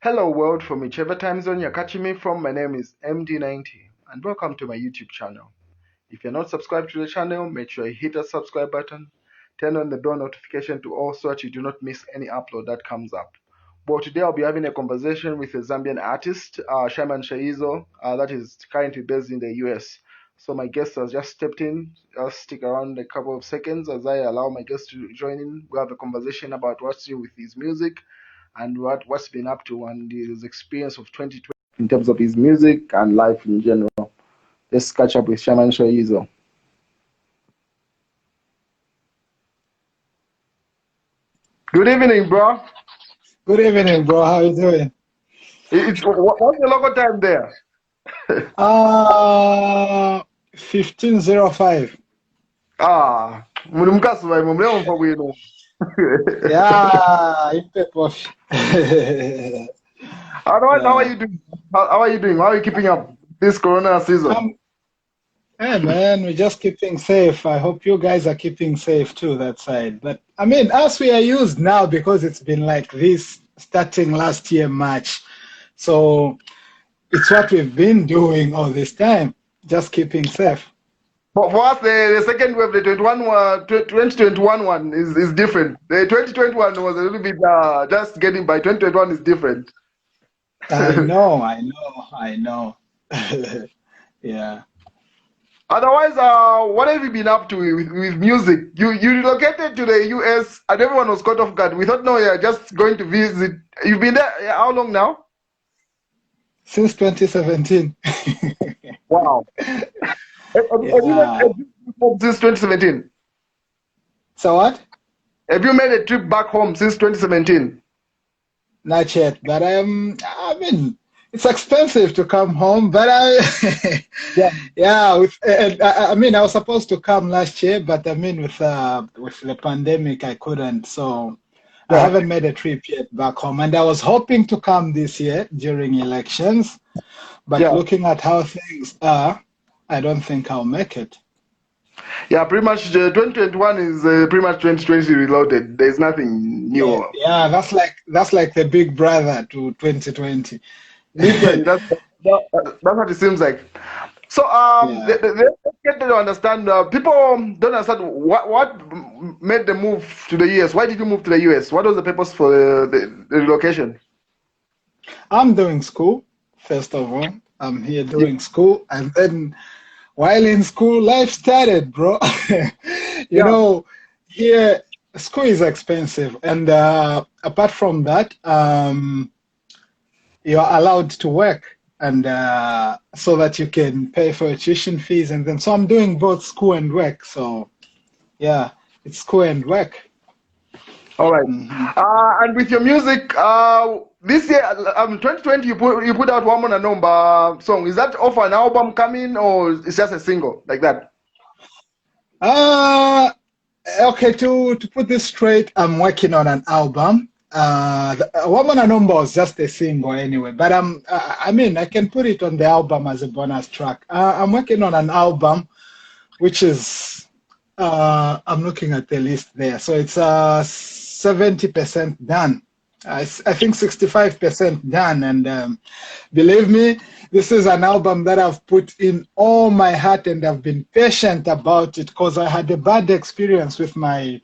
Hello world from whichever time zone you're catching me from. My name is MD90 and welcome to my YouTube channel. If you're not subscribed to the channel, make sure you hit the subscribe button, turn on the bell notification to all so that you do not miss any upload that comes up. But today I'll be having a conversation with a Zambian artist, Shyman Shaizo, that is currently based in the US. So my guest has just stepped in. Just stick around a couple of seconds as I allow my guest to join in. We'll have a conversation about what's new with his music and what's been up to and his experience of 2020 in terms of his music and life in general. Let's catch up with Shyman Shaizo. Good evening, bro. Good evening, bro. How you doing? What's the local time there? 15:05. Muri mukasuva imwe muremumva bwino. Yeah, impepo. How are you doing? How are you doing? How are you keeping up this corona season? Hey man, we're just keeping safe. I hope you guys are keeping safe too, that side. But I mean, us we are used now because it's been like this starting last year March. So it's what we've been doing all this time, just keeping safe. But for us, the second wave, the 2021 one is different. The 2021 was a little bit just getting by. 2021 is different. I know. Yeah. Otherwise, what have you been up to with music? You relocated to the US and everyone was caught off guard. We thought, no, you're just going to visit. You've been there how long now? Since 2017. Wow. Have you since 2017? So what? Have you made a trip back home since 2017? Not yet, but I mean, it's expensive to come home, but yeah. I mean, I was supposed to come last year, but I mean, with the pandemic, I couldn't. So I haven't made a trip yet back home, and I was hoping to come this year during elections, but looking at how things are, I don't think I'll make it. Yeah, pretty much 2021 is pretty much 2020 reloaded. There's nothing new. Yeah, that's like the big brother to 2020. Literally, that's what it seems like. So let's get to understand. People don't understand what made the move to the US. Why did you move to the US? What was the purpose for the relocation? I'm doing school, first of all. I'm here doing school, and then while in school, life started, bro. You know, here school is expensive, and apart from that, you are allowed to work, and so that you can pay for tuition fees, and then so I'm doing both school and work. So yeah, it's school and work. All right. And with your music, this year, 2020, you put out Woman and Number song. Is that off an album coming, or it's just a single like that? Okay. To put this straight, I'm working on an album. Woman and Number was just a single anyway, but I mean, I can put it on the album as a bonus track. I'm working on an album, which is I'm looking at the list there. So it's 70% done. I think 65% done. And believe me, this is an album that I've put in all my heart, and I've been patient about it because I had a bad experience with my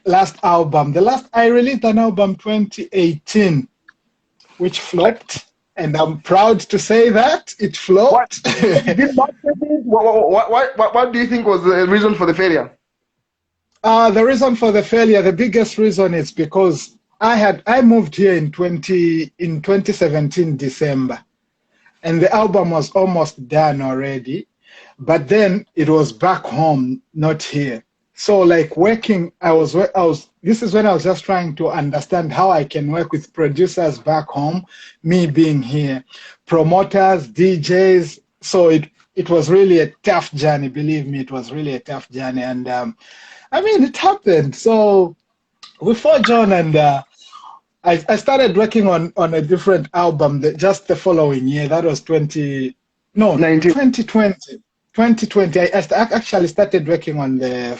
last album. I released an album 2018, which flopped. And I'm proud to say that it flopped. What do you think was the reason for the failure? The reason for the failure, the biggest reason is because I moved here in 2017 December, and the album was almost done already, but then it was back home, not here. So like working, this is when I was just trying to understand how I can work with producers back home, me being here, promoters, DJs. So it was really a tough journey. Believe me, it was really a tough journey. And I mean, it happened. So we forged on, and I started working on a different album just the following year. That was 2020. 2020. I actually started working on the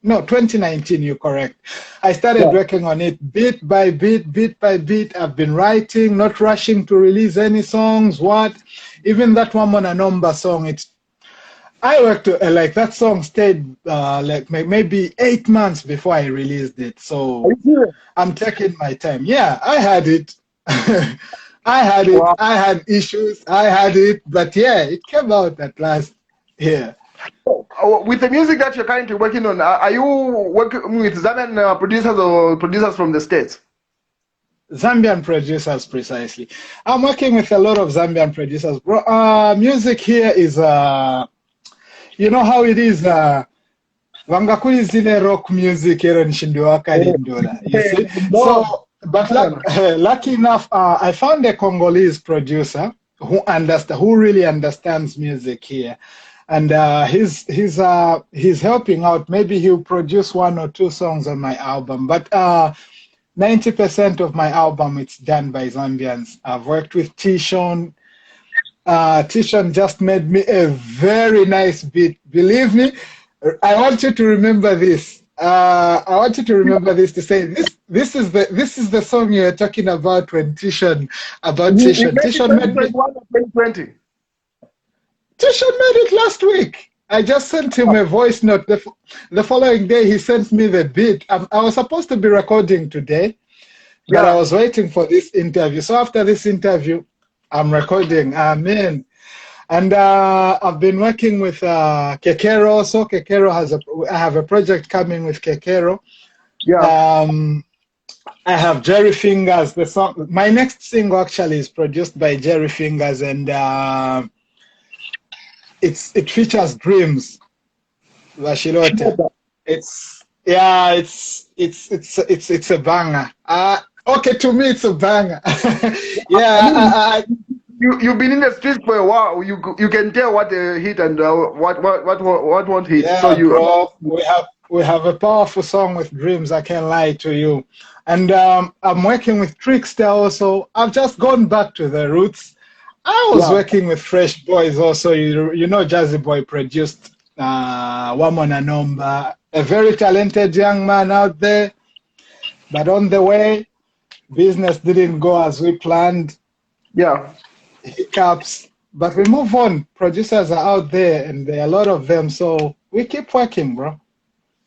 No, 2019, you're correct. I started Yeah. working on it bit by bit, bit by bit. I've been writing, not rushing to release any songs. What? Even that Woman a Number song, I worked like that song stayed like maybe 8 months before I released it. Are So you serious? I'm taking my time. Yeah, I had it. I had it. Wow. I had issues. I had it. But yeah, it came out at last. Yeah. With the music that you're currently working on, are you working with Zambian producers or producers from the States? Zambian producers, precisely. I'm working with a lot of Zambian producers. Bro, music here is, you know how it is. Vangakuli zile rock music here in Shinduaka, you see. No. So, but lucky enough, I found a Congolese producer who really understands music here, and he's helping out. Maybe he'll produce 1 or 2 songs on my album, but 90% of my album it's done by Zambians. I've worked with Tishon. Tishon just made me a very nice beat. Believe me, I want you to remember this. I want you to remember this to say this is the song you were talking about when You made it Tishon made me 2021 or 2020? Tishon made it last week. I just sent him a voice note. The following day he sent me the beat. I was supposed to be recording today, but I Yeah. was waiting for this interview. So after this interview, I'm recording. Amen. And I've been working with Kekero also. I have a project coming with Kekero. Yeah. I have Jerry Fingers. The song, my next single actually is produced by Jerry Fingers, and it features Dreams, Vashilote. It's a banger. Okay, to me it's a banger. I Yeah, mean, you've been in the streets for a while. You can tell what hit and what won't hit. So yeah, bro. We have a powerful song with Dreams. I can't lie to you. And I'm working with Trickster also. I've just gone back to the roots. I was yeah. working with Fresh Boys also. You know, Jazzy Boy produced Woman a Number. A very talented young man out there. But on the way, business didn't go as we planned. Yeah. Hiccups. But we move on. Producers are out there, and there are a lot of them. So we keep working, bro.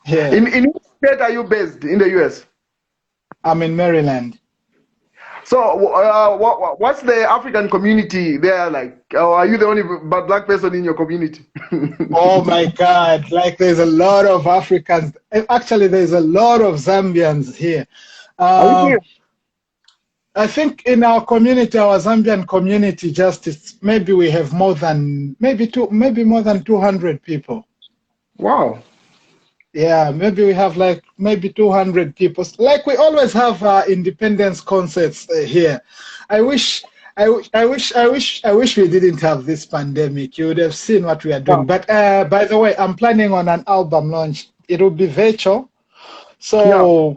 Yeah. In which state are you based in the US? I'm in Maryland. So what's the African community there like? Or are you the only black person in your community? Oh my God. Like there's a lot of Africans. Actually, there's a lot of Zambians here. Are you serious? I think in our community, our Zambian community, maybe we have more than 200 people. Wow. Yeah, maybe we have like maybe 200 people. Like we always have independence concerts here. I wish, I wish we didn't have this pandemic. You would have seen what we are doing. Wow. But by the way, I'm planning on an album launch. It will be virtual, Yeah. so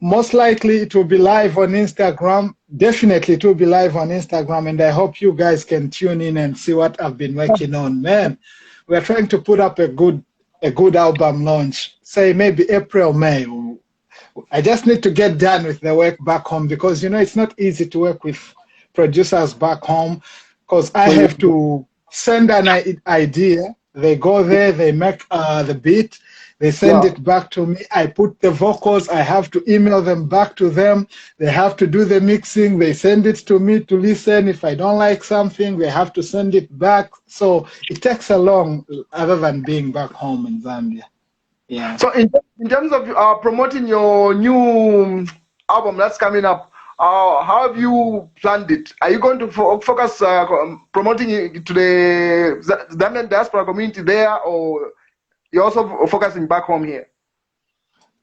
most likely it will be live on Instagram. Definitely it will be live on Instagram, and I hope you guys can tune in and see what I've been working on. Man, we're trying to put up a good album launch, say maybe April, May. I just need to get done with the work back home because it's not easy to work with producers back home because I have to send an idea. They go there, they make the beat, they send Yeah. it back to me. I put the vocals, I have to email them back to them. They have to do the mixing, they send it to me to listen. If I don't like something, they have to send it back. So it takes a long, other than being back home in Zambia. Yeah. So in terms of promoting your new album that's coming up, how have you planned it? Are you going to focus promoting it to the Zambian diaspora community there, or you're also focusing back home here?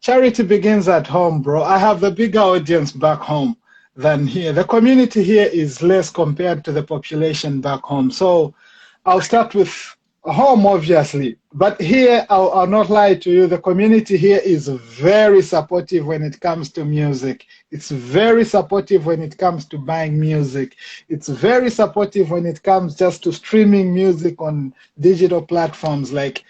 Charity begins at home, bro. I have a bigger audience back home than here. The community here is less compared to the population back home. So I'll start with home, obviously. But here, I'll not lie to you, the community here is very supportive when it comes to music. It's very supportive when it comes to buying music. It's very supportive when it comes just to streaming music on digital platforms. Like,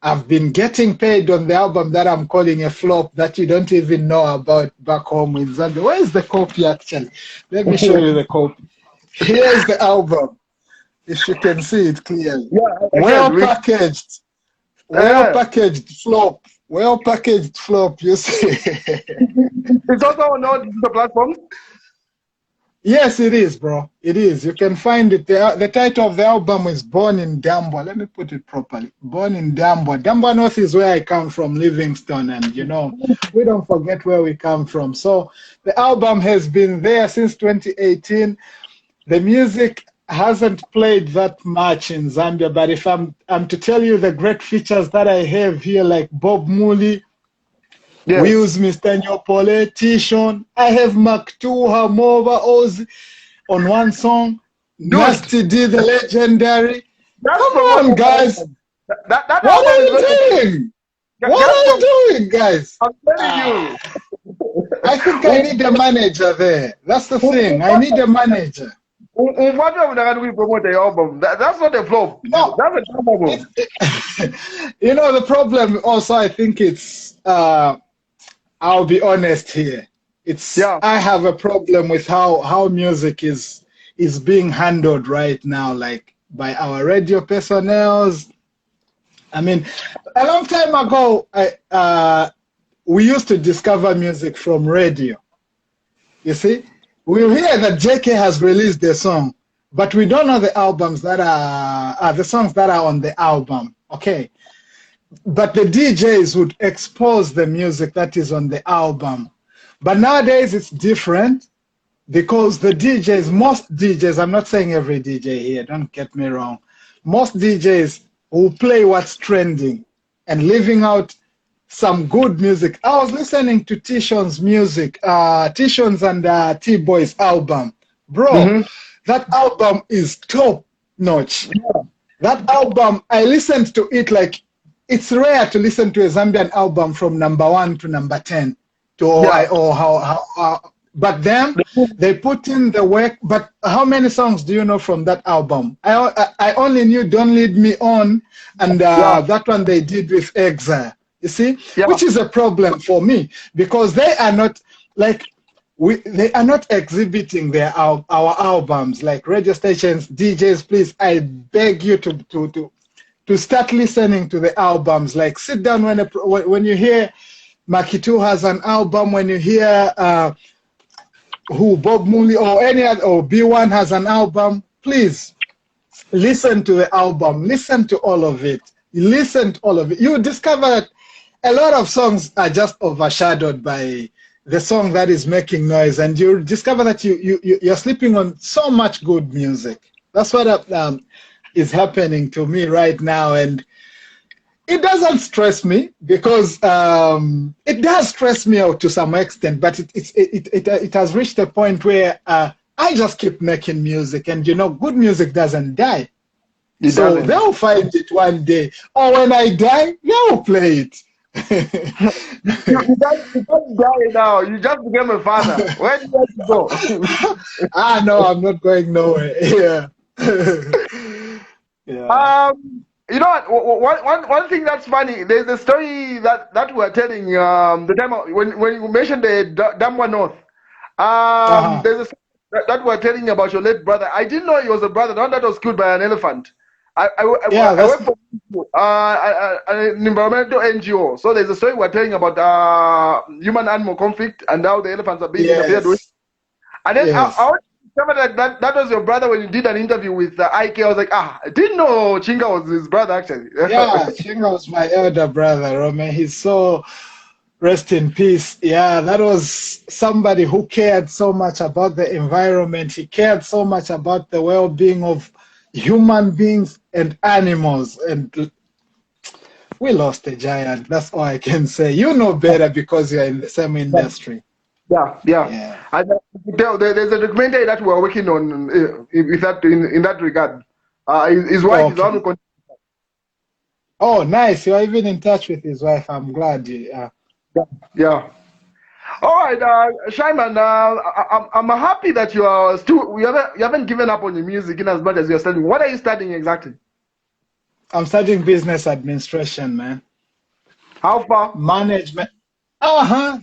I've been getting paid on the album that I'm calling a flop that you don't even know about back home in Zambia. Where is the copy actually? Let me show you the copy. Here's the album, if you can see it clearly. Yeah, Well packaged. Well packaged flop. Well packaged flop, you see. it's also on all the platforms. Yes, it is, bro. It is. You can find it. The title of the album is Born in Dambo. Let me put it properly. Born in Dambo. Dambo North is where I come from, Livingston. And, you know, we don't forget where we come from. So the album has been there since 2018. The music hasn't played that much in Zambia. But if I'm to tell you the great features that I have here, like Bob Mooley, Yes. we use Mr. Nyopole, T-Shon. I have Mark II, Hamova, Ozzy on one song. Dude. Nasty D, the legendary. That's Come on, guys. That what are you doing? What are you doing, guys? I'm telling you. I think I need a manager there. That's the thing. I need a manager. What are we promote the album? That's not a flop. No. That's a album. You know, the problem also, I think it's... I'll be honest here. I have a problem with how music is being handled right now, like by our radio personnels. I mean, a long time ago, we used to discover music from radio. You see, we hear that JK has released a song, but we don't know the albums that are the songs that are on the album. Okay. But the DJs would expose the music that is on the album. But nowadays it's different because the DJs, most DJs, I'm not saying every DJ here, don't get me wrong. Most DJs will play what's trending and leaving out some good music. I was listening to T-Shon's music, T-Shon's and T-Boy's album. Bro, that album is top notch. Yeah. That album, I listened to it like, it's rare to listen to a Zambian album from number 1 to number 10. But then they put in the work. But how many songs do you know from that album? I only knew Don't Lead Me On and that one they did with Exile. You see, which is a problem for me because they are not like they are not exhibiting our albums like radio stations, DJs. Please, I beg you to start listening to the albums. Like sit down when you hear Makitu has an album, when you hear Bob Mooley or any other, or B1 has an album, please listen to the album, listen to all of it, listen to all of it. You discover that a lot of songs are just overshadowed by the song that is making noise, and you discover that you're sleeping on so much good music. That's what is happening to me right now, and it doesn't stress me because it does stress me out to some extent, but it has reached a point where I just keep making music, and you know, good music doesn't die. They'll find it one day, or when I die, they'll play it. you don't die now. You just became a father. Where do you want to go? No, I'm not going nowhere. Yeah. Yeah. You know what? One thing that's funny. There's a story that we're telling. The time when you mentioned the Damwa North. There's a story that we're telling about your late brother. I didn't know he was a brother. The one that was killed by an elephant. I work for an environmental NGO. So there's a story we're telling about human-animal conflict and how the elephants are being interfered with. And then I discovered that was your brother when you did an interview with IK. I was like, I didn't know Chinga was his brother actually. Yeah, Chinga was my elder brother, Rome. He's so rest in peace. Yeah, that was somebody who cared so much about the environment. He cared so much about the well-being of human beings and animals, and we lost a giant. That's all I can say. You know better because you're in the same industry. Yeah. And there's a documentary that we're working on in that regard. His wife is on the. Oh, nice! You're even in touch with his wife. I'm glad. Yeah. All right, Shyman. I'm happy that you are still. You haven't given up on your music in as much as you're studying. What are you studying exactly? I'm studying business administration, man. How far? Management.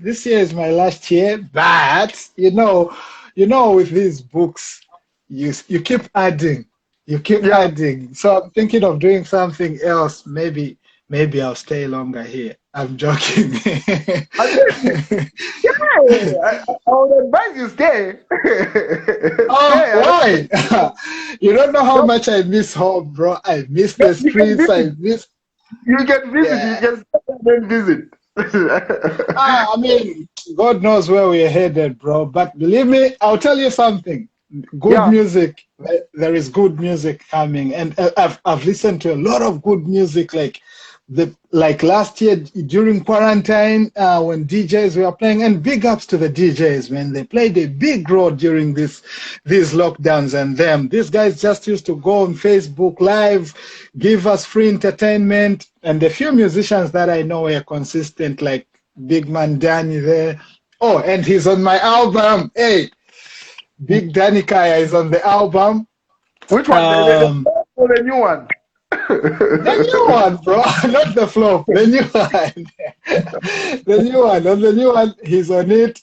This year is my last year, but with these books, you keep adding, you keep Yeah. adding. So I'm thinking of doing something else. Maybe I'll stay longer here. I'm joking. I think, yeah, I would advise you stay. Oh, Stay. I don't, why? You don't know how don't, much I miss home, bro. I miss the you can streets. I visit. miss, You can visit. You yeah. can stay and visit. I mean, God knows where we're headed, bro. But believe me, I'll tell you something. Good Yeah. music. There is good music coming, and I've listened to a lot of good music. Like last year during quarantine, when DJs were playing, and big ups to the DJs, man. They played a big role during these lockdowns, and these guys just used to go on Facebook Live, give us free entertainment, and the few musicians that I know were consistent, like Big Man Danny there. Oh, and he's on my album. Hey, Big Danny Kaya is on the album. Which one? Um, The new one. the new one, bro, not the flop. The new one, the new one. On the new one, he's on it.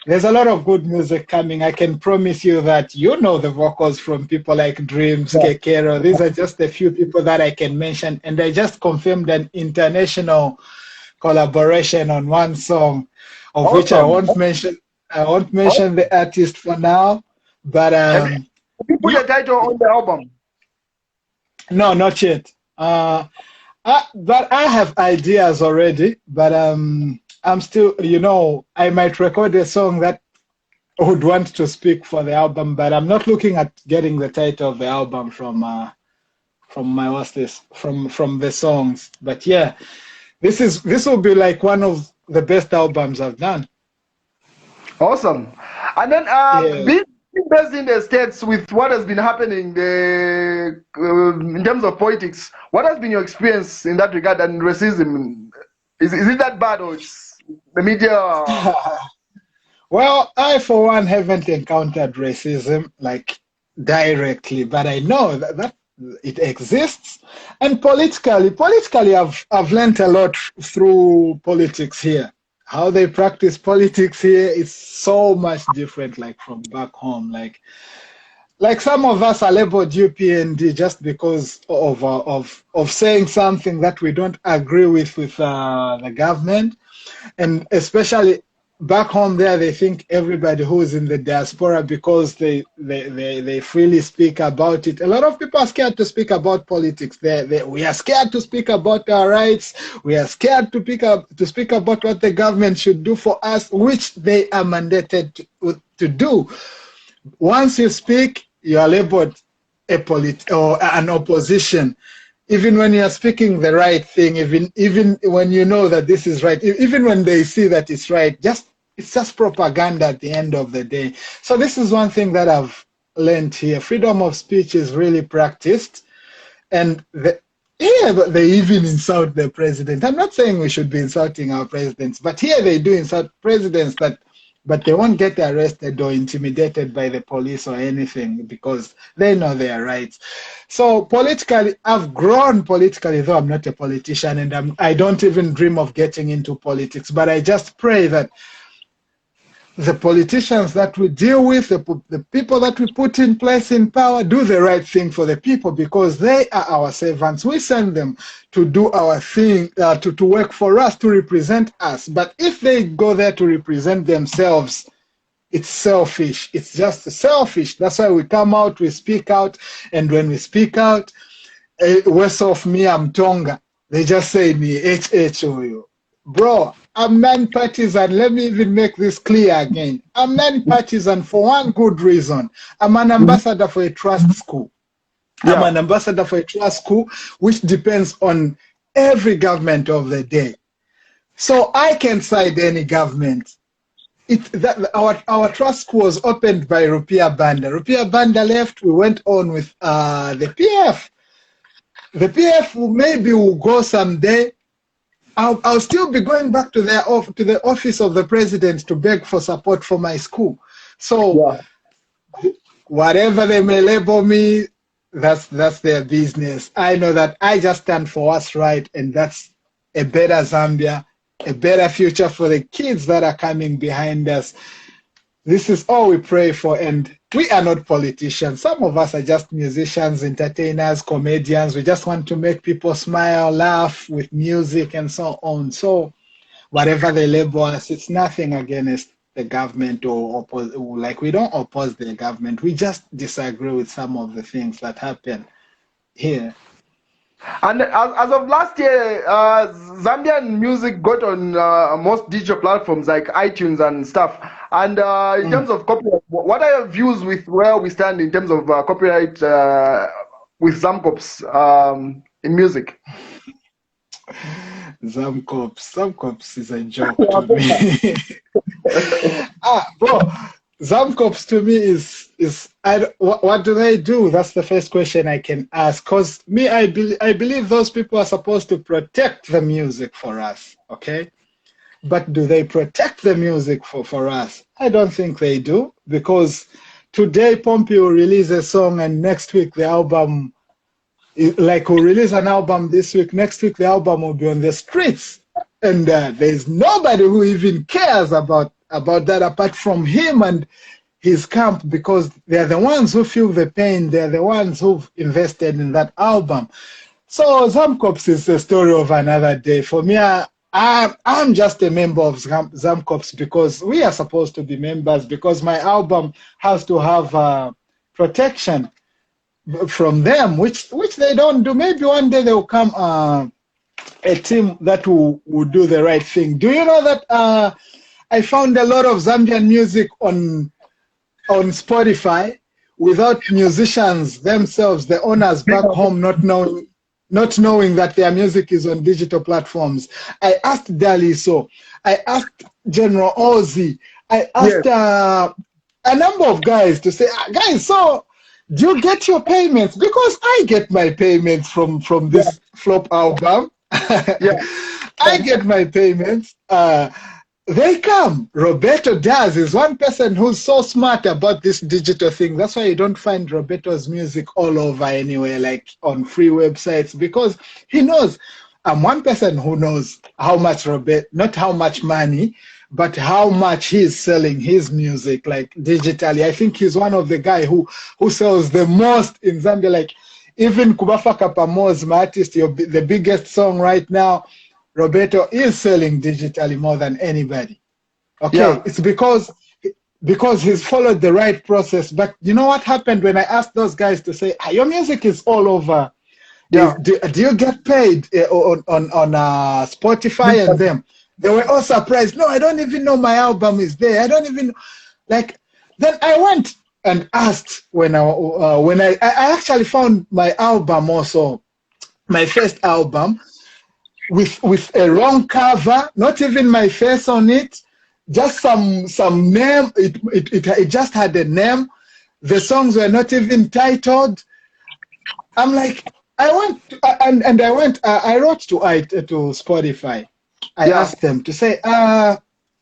There's a lot of good music coming. I can promise you that the vocals from people like Dreams, Yeah. Kekero. These are just a few people that I can mention, and I just confirmed an international collaboration on one song, of which I Awesome. won't mention. I won't Awesome. mention the artist for now, but Have you put you the title on the album? no, not yet. But I have ideas already. But I'm still, I might record a song that I would want to speak for the album, but I'm not looking at getting the title of the album from the songs. But yeah, this will be like one of the best albums I've done. Awesome. And then Yeah. being based in the States with what has been happening in terms of politics, what has been your experience in that regard and racism? Is it that bad or it's the media? Well, I for one haven't encountered racism like directly, but I know that it exists. And politically, I've learned a lot through politics here. How they practice politics here is so much different, like from back home. Like some of us are labeled UPND just because of saying something that we don't agree with the government, and especially back home there, they think everybody who is in the diaspora, because they freely speak about it. A lot of people are scared to speak about politics. We are scared to speak about our rights. We are scared to speak about what the government should do for us, which they are mandated to do. Once you speak, you are labeled or an opposition. Even when you are speaking the right thing, even when you know that this is right, even when they see that it's right, it's just propaganda at the end of the day. So this is one thing that I've learned here. Freedom of speech is really practiced, and here they even insult the president. I'm not saying we should be insulting our presidents, but here they do insult presidents but they won't get arrested or intimidated by the police or anything because they know their rights. So politically, I've grown politically, though I'm not a politician, and I don't even dream of getting into politics. But I just pray that the politicians that we deal with, the people that we put in place in power, do the right thing for the people, because they are our servants. We send them to do our thing, to work for us, to represent us. But if they go there to represent themselves, it's selfish. It's just selfish. That's why we come out, we speak out, and when we speak out, worse off me, I'm Tonga. They just say me, HHOU. Bro, I'm non-partisan. Let me even make this clear again. I'm non-partisan for one good reason. I'm an ambassador for a trust school. I'm an ambassador for a trust school, which depends on every government of the day. So I can side any government. Our trust school was opened by Rupiah Banda. Rupiah Banda left, we went on with the PF. The PF maybe will go someday. I'll still be going back to the office of the president to beg for support for my school. So whatever they may label me, that's their business. I know that I just stand for what's right, and that's a better Zambia, a better future for the kids that are coming behind us. This is all we pray for, and we are not politicians. Some of us are just musicians, entertainers, comedians. We just want to make people smile, laugh with music and so on. So whatever they label us, it's nothing against the government or like we don't oppose the government. We just disagree with some of the things that happen here. And as of last year, Zambian music got on most digital platforms like iTunes and stuff. And in terms of copyright, what are your views with where we stand in terms of copyright with ZAMCOPS in music? ZAMCOPS is a joke to me. Bro, ZAMCOPS to me is what do they do? That's the first question I can ask. Because me, I believe those people are supposed to protect the music for us, okay? But do they protect the music for us? I don't think they do, because today Pompey will release a song and next week the album, like we'll release an album this week, next week the album will be on the streets. And there's nobody who even cares about that apart from him and his camp, because they're the ones who feel the pain. They're the ones who've invested in that album. So ZAMCOPS is a story of another day. For me, I'm just a member of ZAMCOPS because we are supposed to be members, because my album has to have protection from them, which they don't do. Maybe one day there will come a team that will do the right thing. Do you know that I found a lot of Zambian music on Spotify without musicians themselves, the owners back home, not knowing that their music is on digital platforms. I asked Daliso, I asked General Ozzy, I asked a number of guys to say, guys, so do you get your payments? Because I get my payments from this flop album. I get my payments. They come. Roberto does. Is one person who's so smart about this digital thing. That's why you don't find Roberto's music all over anywhere, like on free websites, because he knows. I'm one person who knows how much not how much money, but how much he's selling his music, like digitally. I think he's one of the guy who sells the most in Zambia. Like even Kubafaka Pamo's, my artist, the biggest song right now, Roberto is selling digitally more than anybody. Okay, it's because he's followed the right process. But you know what happened when I asked those guys to say, your music is all over. Do you get paid on Spotify and them? They were all surprised. No, I don't even know my album is there. I don't even like. Then I went and asked when I actually found my album also, my first album, with a wrong cover, not even my face on it, just some name. It just had a name. The songs were not even titled. I'm like, I went and I went. I wrote to Spotify. I asked them to say,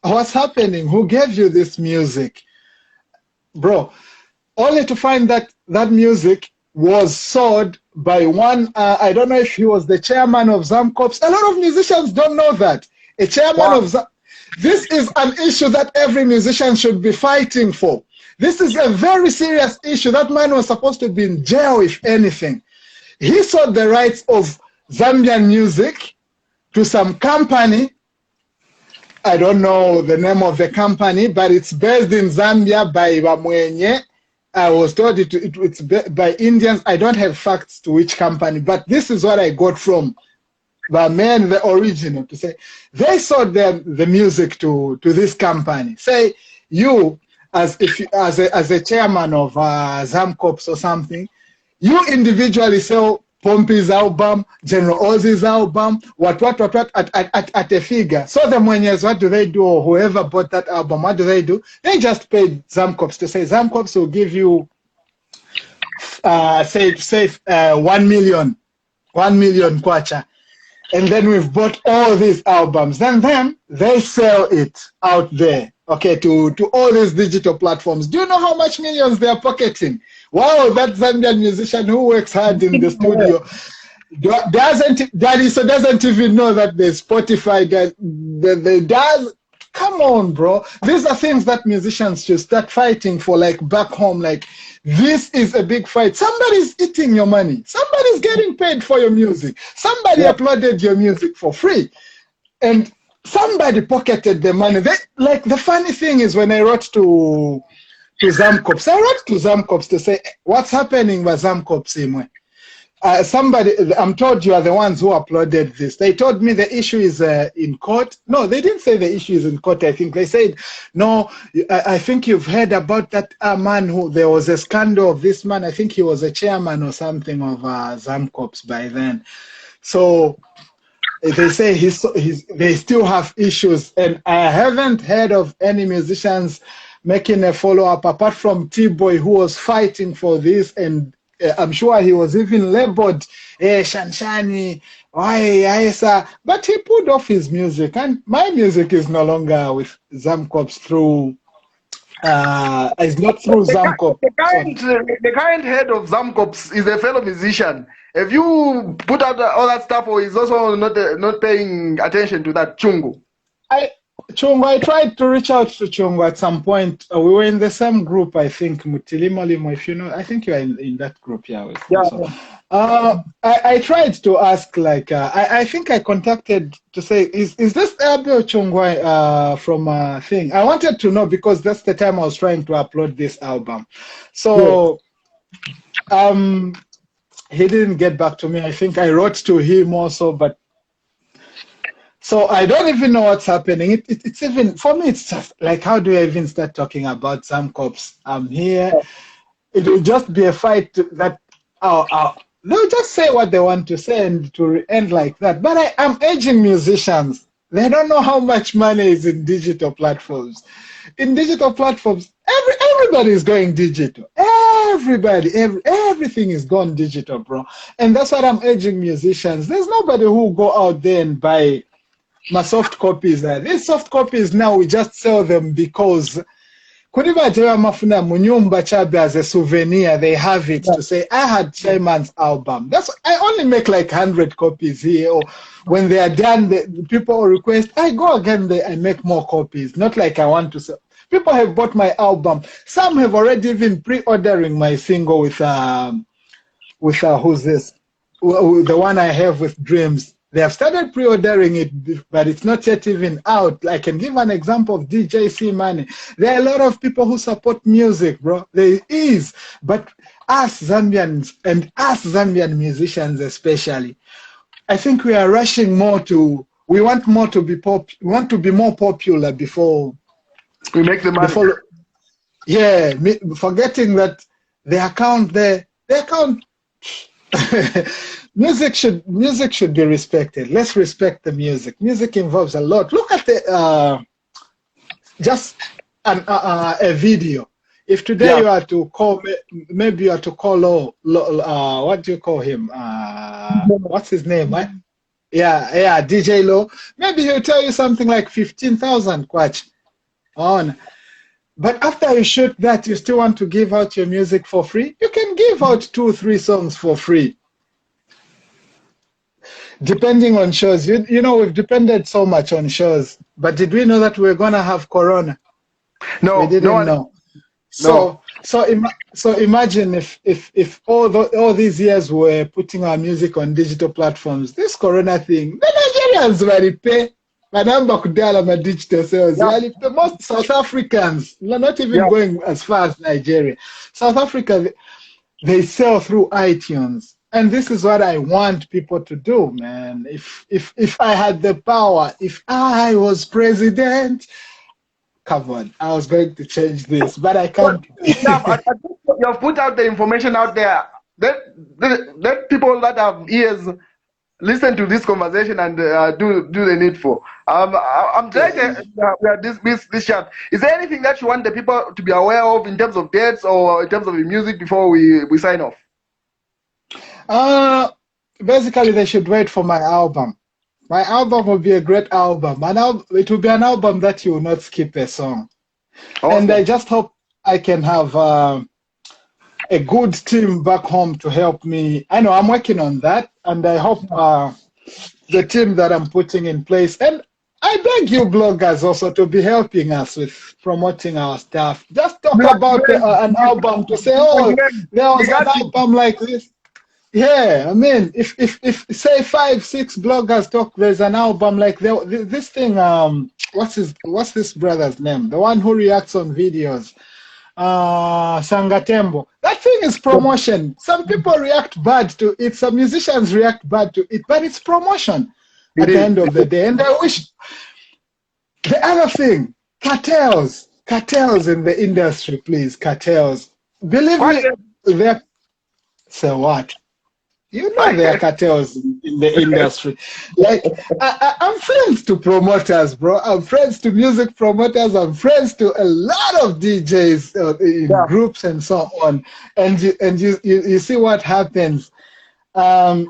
what's happening? Who gave you this music, bro? Only to find that music was sold by one, I don't know if he was the chairman of ZAMCOPS. A lot of musicians don't know that. A chairman of this is an issue that every musician should be fighting for. This is a very serious issue. That man was supposed to be in jail, if anything. He sold the rights of Zambian music to some company. I don't know the name of the company, but it's based in Zambia by Bamwenye. I was told it's by Indians. I don't have facts to which company, but this is what I got from the man, the original, to say they sold the music to this company. Say you, as a chairman of ZAMCOPS or something, you individually sell Pompey's album, General Ozzy's album, what at a figure. So the Mwenyes, what do they do? Or whoever bought that album, what do? They just paid ZAMCOPS to say ZAMCOPS will give you, say 1 million kwacha. And then we've bought all these albums. Then they sell it out there okay, to all these digital platforms. Do you know how much millions they are pocketing? Wow, that Zambian musician who works hard in the studio doesn't even know that there's Spotify that does. Come on, bro. These are things that musicians should start fighting for, like back home. Like, this is a big fight. Somebody's eating your money. Somebody's getting paid for your music. Somebody uploaded your music for free. And somebody pocketed the money. Like, the funny thing is, when I wrote to ZAMCOPS, I wrote to ZAMCOPS to say, what's happening with ZAMCOPS, Imwe? I'm told you are the ones who uploaded this. They told me the issue is in court. No, they didn't say the issue is in court. I think they said, no, I think you've heard about that man who, there was a scandal of this man. I think he was a chairman or something of ZAMCOPS by then. So they say they still have issues. And I haven't heard of any musicians making a follow-up apart from T-Boy, who was fighting for this, and I'm sure he was even labeled Shanshani, why, sir? But he pulled off his music, and my music is no longer with ZAMCOPS through, it's not through ZAMCOPS. The current head of ZAMCOPS is a fellow musician. If you put out all that stuff, or he's also not paying attention to that, Chungu. I tried to reach out to Chungu at some point. We were in the same group, I think, Mutilimo Limo, if you know. I think you are in that group, yeah. So, I tried to ask, like, I think I contacted to say, is this Abel Chungu from thing? I wanted to know because that's the time I was trying to upload this album. So, he didn't get back to me. I think I wrote to him also, but so I don't even know what's happening. It's even, for me, it's just like, how do I even start talking about ZAMCOPS? I'm here. It will just be a fight that they'll just say what they want to say and to end like that. But I'm urging musicians. They don't know how much money is in digital platforms. In digital platforms, everybody is going digital. Everybody, everything is gone digital, bro. And that's what I'm urging musicians. There's nobody who will go out there and buy my soft copies. These soft copies now, we just sell them because as a souvenir, they have it to say, I had Shyman's album. I only make like 100 copies here. Or when they are done, the people request, I go again there and make more copies. Not like I want to sell. People have bought my album. Some have already been pre-ordering my single with who's this? The one I have with Dreams. They have started pre-ordering it, but it's not yet even out. I can give an example of DJ C Money. There are a lot of people who support music, bro. There is. But us Zambians and us Zambian musicians especially, I think we are rushing more to, we want to be more popular before we make the money. Forgetting that the account music should be respected. Let's respect the music. Music involves a lot. Look at the just a video. If today you are to call, maybe you are to call what do you call him? What's his name? Yeah, DJ Low. Maybe he'll tell you something like 15,000 kwacha on. But after you shoot that, you still want to give out your music for free? You can give out 2 or 3 songs for free. Depending on shows. You know, we've depended so much on shows. But did we know that we're going to have Corona? No. We didn't know. So imagine if all these years we're putting our music on digital platforms, this Corona thing, the Nigerians will pay. My digital sales. The most South Africans, not even going as far as Nigeria. South Africa, they sell through iTunes. And this is what I want people to do, man. If I had the power, if I was president, come on, I was going to change this, but I can't. You have put out the information out there. Let people that have ears listen to this conversation and do the needful. I'm trying to this chat. Is there anything that you want the people to be aware of in terms of dates or in terms of the music before we sign off? Basically, they should wait for my album. My album will be a great album. It will be an album that you will not skip a song. And I Awesome. just hope I can have a good team back home to help me. I know I'm working on that, and I hope the team that I'm putting in place, and I beg you bloggers also to be helping us with promoting our stuff. Just talk We are about ready. an album to say, We are oh, ready. there We was an got you. album like this. Yeah, I mean, if say 5, 6 bloggers talk, there's an album like this thing. What's this brother's name? The one who reacts on videos. Sangatembo. That thing is promotion. Some people react bad to it. Some musicians react bad to it, but it's promotion It at the is. end of the day. And I wish the other thing, cartels in the industry, please, cartels. Believe What me, they're so what? You know there are the- cartels in the industry. Like I'm friends to promoters, bro. I'm friends to music promoters. I'm friends to a lot of DJs in Yeah. groups and so on. And you see what happens. Um,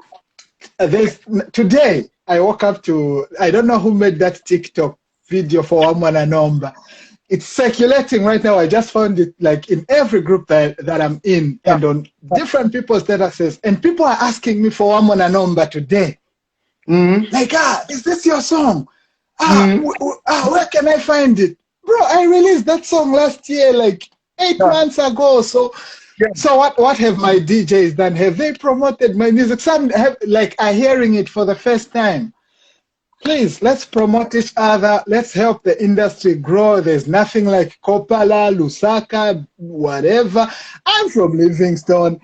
there's today I woke up to I don't know who made that TikTok video for Amwana number. It's circulating right now. I just found it like in every group that I'm in Yeah. and on different people's statuses. And people are asking me for Amwana number today. Mm-hmm. Like, is this your song? Mm-hmm. Where can I find it? Bro, I released that song last year, like 8 Yeah. months ago. So Yeah. so what have my DJs done? Have they promoted my music? Some have like are hearing it for the first time. Please, let's promote each other. Let's help the industry grow. There's nothing like Kopala, Lusaka, whatever. I'm from Livingstone.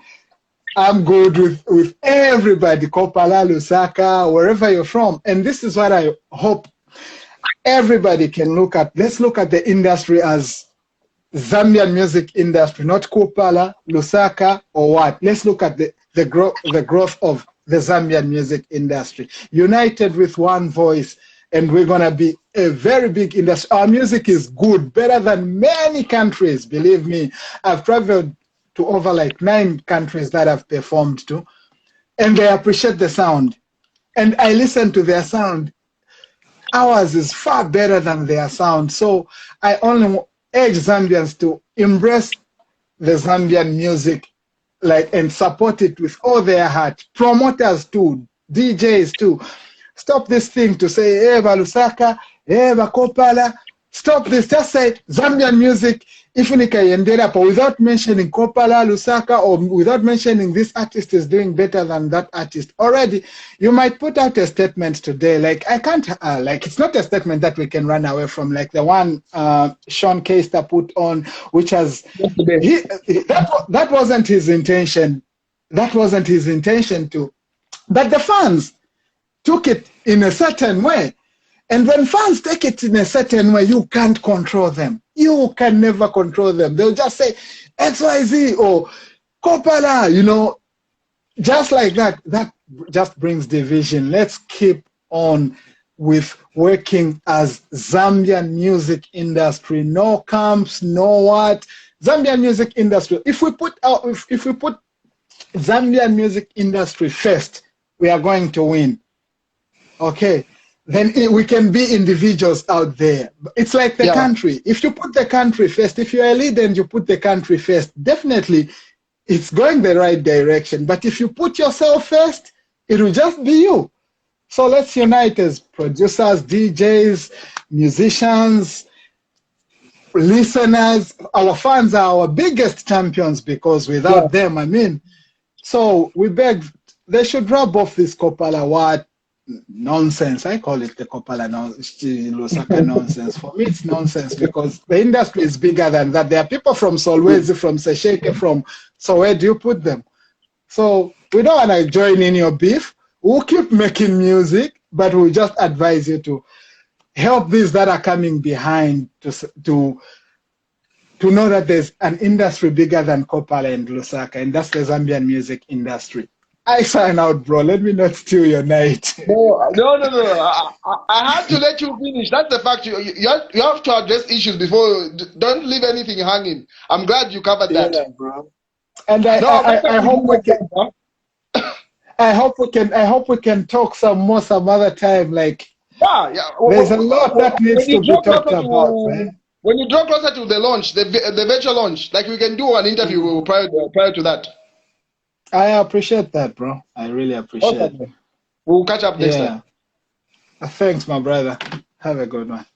I'm good with everybody, Kopala, Lusaka, wherever you're from. And this is what I hope everybody can look at. Let's look at the industry as Zambian music industry, not Kopala, Lusaka, or what. Let's look at the growth of the Zambian music industry, united with one voice, and we're gonna be a very big industry. Our music is good, better than many countries. Believe me, I've traveled to over like 9 countries that I've performed to, and they appreciate the sound. And I listen to their sound. Ours is far better than their sound. So I only urge Zambians to embrace the Zambian music, like, and support it with all their heart. Promoters too, DJs too. Stop this thing to say, Eva Lusaka, Eva Kopala. Stop this. Just say Zambian music, Ifunika Yenderapa, without mentioning Kopala, Lusaka, or without mentioning this artist is doing better than that artist. Already, you might put out a statement today. Like, I can't, like, it's not a statement that we can run away from, like the one Sean Keister put on, which has, that wasn't his intention. That wasn't his intention to. But the fans took it in a certain way. And when fans take it in a certain way, you can't control them. You can never control them. They'll just say XYZ or Kopala, you know, just like that. That just brings division. Let's keep on with working as Zambian music industry. No camps, no what. Zambian music industry. If we put Zambian music industry first, we are going to win. Okay, then we can be individuals out there. It's like the country. If you put the country first, if you're a leader and you put the country first, definitely it's going the right direction. But if you put yourself first, it will just be you. So let's unite as producers, DJs, musicians, listeners. Our fans are our biggest champions because without them, I mean, so we beg, they should rub off this Kopala what nonsense. I call it the Kopala Lusaka nonsense. For me, it's nonsense because the industry is bigger than that. There are people from Solwezi, from Sesheke, from, so where do you put them? So we don't want to join in your beef. We'll keep making music, but we'll just advise you to help these that are coming behind to know that there's an industry bigger than Kopala and Lusaka, and that's the Zambian music industry. I sign out, bro. Let me not steal your night. No. I had to let you finish. That's the fact. You have to address issues before. Don't leave anything hanging. I'm glad you covered that. Yeah, bro. And I hope we can. I hope we can talk some other time. Like, yeah. There's a lot that needs to be talked about, man. When you draw closer to the launch, the virtual launch, like we can do an interview prior to that. I appreciate that, bro. I really appreciate it. Awesome. We'll catch up next time. Yeah. Thanks, my brother. Have a good one.